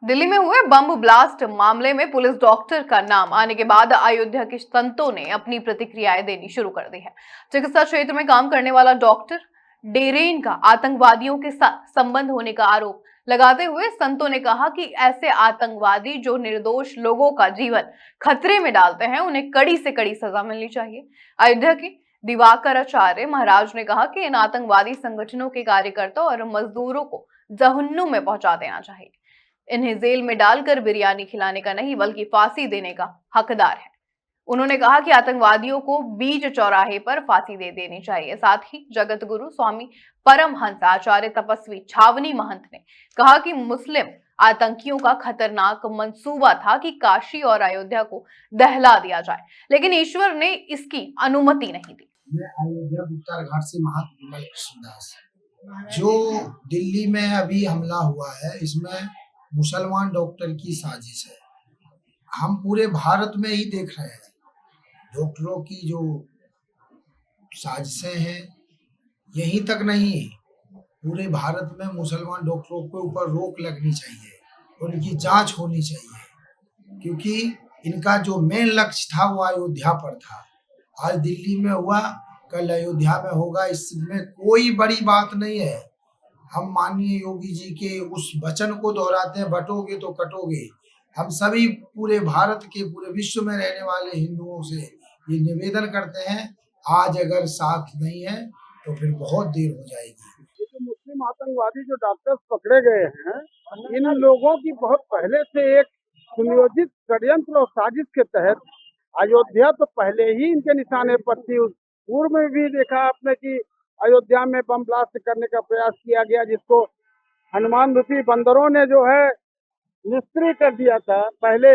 दिल्ली में हुए bomb blast मामले में पुलिस डॉक्टर का नाम आने के बाद अयोध्या के संतों ने अपनी प्रतिक्रियाएं देनी शुरू कर दी है। चिकित्सा क्षेत्र में काम करने वाला डॉक्टर डेरेन का आतंकवादियों के साथ संबंध होने का आरोप लगाते हुए संतों ने कहा कि ऐसे आतंकवादी जो निर्दोष लोगों का जीवन खतरे में डालते हैं, उन्हें कड़ी से कड़ी सजा मिलनी चाहिए। अयोध्या के दिवाकर आचार्य महाराज ने कहा कि इन आतंकवादी संगठनों के कार्यकर्ता और मजदूरों को जहन्नुम में पहुंचा देना चाहिए। इन्हें जेल में डालकर बिरयानी खिलाने का नहीं बल्कि फांसी देने का हकदार है। उन्होंने कहा कि आतंकवादियों को बीच चौराहे पर फांसी दे देनी चाहिए। साथ ही जगत गुरु स्वामी परमहंस आचार्य तपस्वी छावनी महंत ने कहा कि मुस्लिम आतंकियों का खतरनाक मंसूबा था कि काशी और अयोध्या को दहला दिया जाए, लेकिन ईश्वर ने इसकी अनुमति नहीं दी। मैं अयोध्या गुप्ता घाट से महात्मा कृष्णदास। जो दिल्ली में अभी हमला हुआ है, इसमें मुसलमान डॉक्टर की साजिश है। हम पूरे भारत में ही देख रहे हैं डॉक्टरों की जो साजिशें हैं। यहीं तक नहीं, पूरे भारत में मुसलमान डॉक्टरों के ऊपर रोक लगनी चाहिए, उनकी जांच होनी चाहिए, क्योंकि इनका जो मेन लक्ष्य था वो अयोध्या पर था। आज दिल्ली में हुआ, कल अयोध्या में होगा, इसमें कोई बड़ी बात नहीं है। हम माननीय योगी जी के उस वचन को दोहराते हैं, बटोगे तो कटोगे। हम सभी पूरे भारत के, पूरे विश्व में रहने वाले हिंदुओं से ये निवेदन करते हैं, आज अगर साथ नहीं है तो फिर बहुत देर हो जाएगी। ये जो मुस्लिम आतंकवादी जो डॉक्टर्स पकड़े गए हैं, इन लोगों की बहुत पहले से एक सुनियोजित षड्यंत्र और साजिश के तहत अयोध्या तो पहले ही इनके निशाने पर थी। पूर्व में भी देखा आपने कि अयोध्या में बम ब्लास्ट करने का प्रयास किया गया, जिसको हनुमान रूपी बंदरों ने जो है निष्क्रिय कर दिया था। पहले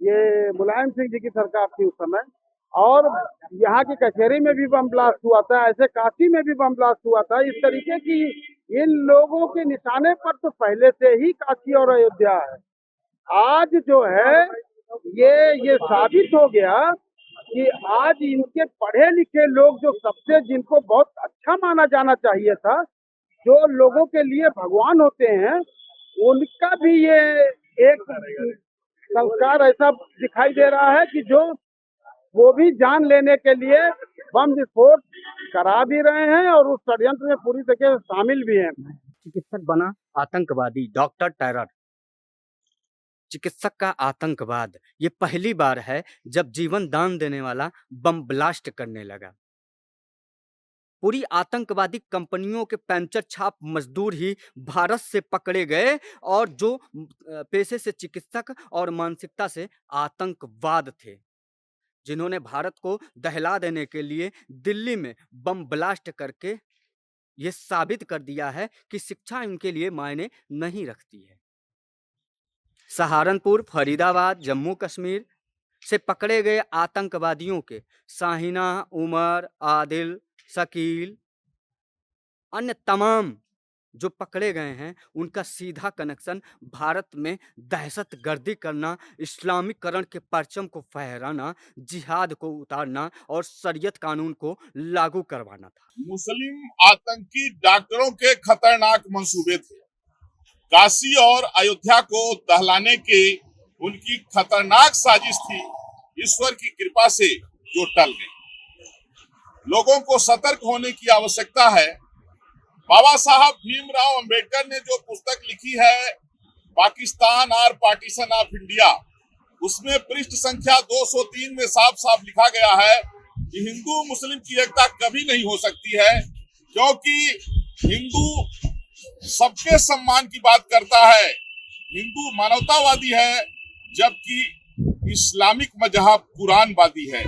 ये मुलायम सिंह जी की सरकार थी उस समय, और यहाँ की कचहरी में भी बम ब्लास्ट हुआ था, ऐसे काशी में भी बम ब्लास्ट हुआ था। इस तरीके की इन लोगों के निशाने पर तो पहले से ही काशी और अयोध्या है। आज जो है ये साबित हो गया कि आज इनके पढ़े लिखे लोग, जो सबसे जिनको बहुत अच्छा माना जाना चाहिए था, जो लोगों के लिए भगवान होते हैं, उनका भी ये एक संस्कार ऐसा दिखाई दे रहा है कि जो वो भी जान लेने के लिए बम विस्फोट करा भी रहे हैं और उस षड्यंत्र में पूरी तरह से शामिल भी हैं। चिकित्सक बना आतंकवादी, डॉक्टर टेरर। चिकित्सक का आतंकवाद ये पहली बार है जब जीवन दान देने वाला बम ब्लास्ट करने लगा। पूरी आतंकवादी कंपनियों के पैंचर छाप मजदूर ही भारत से पकड़े गए, और जो पेशे से चिकित्सक और मानसिकता से आतंकवाद थे, जिन्होंने भारत को दहला देने के लिए दिल्ली में बम ब्लास्ट करके ये साबित कर दिया है कि शिक्षा इनके लिए मायने नहीं रखती है। सहारनपुर, फरीदाबाद, जम्मू कश्मीर से पकड़े गए आतंकवादियों के शाहीना, उमर, आदिल, शकील, अन्य तमाम जो पकड़े गए हैं, उनका सीधा कनेक्शन भारत में दहशतगर्दी करना, इस्लामीकरण के परचम को फहराना, जिहाद को उतारना और शरीयत कानून को लागू करवाना था। मुस्लिम आतंकी डॉक्टरों के खतरनाक मंसूबे थे। काशी और अयोध्या को दहलाने के उनकी खतरनाक साजिश थी। ईश्वर की कृपा से जो टल गई। लोगों को सतर्क होने की आवश्यकता है। बाबा साहब भीमराव अंबेडकर ने जो पुस्तक लिखी है, पाकिस्तान और पार्टीशन ऑफ इंडिया, उसमें पृष्ठ संख्या 203 में साफ साफ लिखा गया है कि हिंदू मुस्लिम की एकता कभी नहीं हो सकती है, क्योंकि हिंदू सबके सम्मान की बात करता है, हिंदू मानवतावादी है, जबकि इस्लामिक मजहब कुरानवादी है।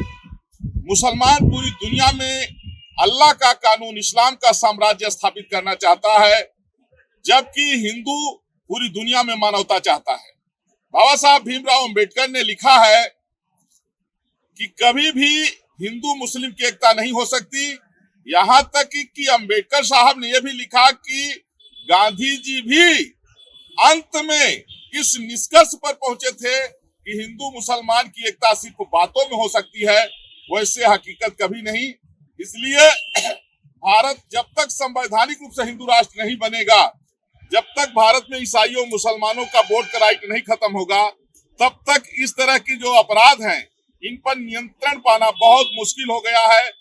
मुसलमान पूरी दुनिया में अल्लाह का कानून, इस्लाम का साम्राज्य स्थापित करना चाहता है, जबकि हिंदू पूरी दुनिया में मानवता चाहता है। बाबा साहब भीमराव अंबेडकर ने लिखा है कि कभी भी हिंदू मुस्लिम की एकता नहीं हो सकती। यहाँ तक कि अंबेडकर साहब ने यह भी लिखा कि गांधी जी भी अंत में इस निष्कर्ष पर पहुंचे थे कि हिंदू मुसलमान की एकता सिर्फ बातों में हो सकती है, वैसे हकीकत कभी नहीं। इसलिए भारत जब तक संवैधानिक रूप से हिंदू राष्ट्र नहीं बनेगा, जब तक भारत में ईसाइयों मुसलमानों का वोट का राइट नहीं खत्म होगा, तब तक इस तरह की जो अपराध हैं इन पर नियंत्रण पाना बहुत मुश्किल हो गया है।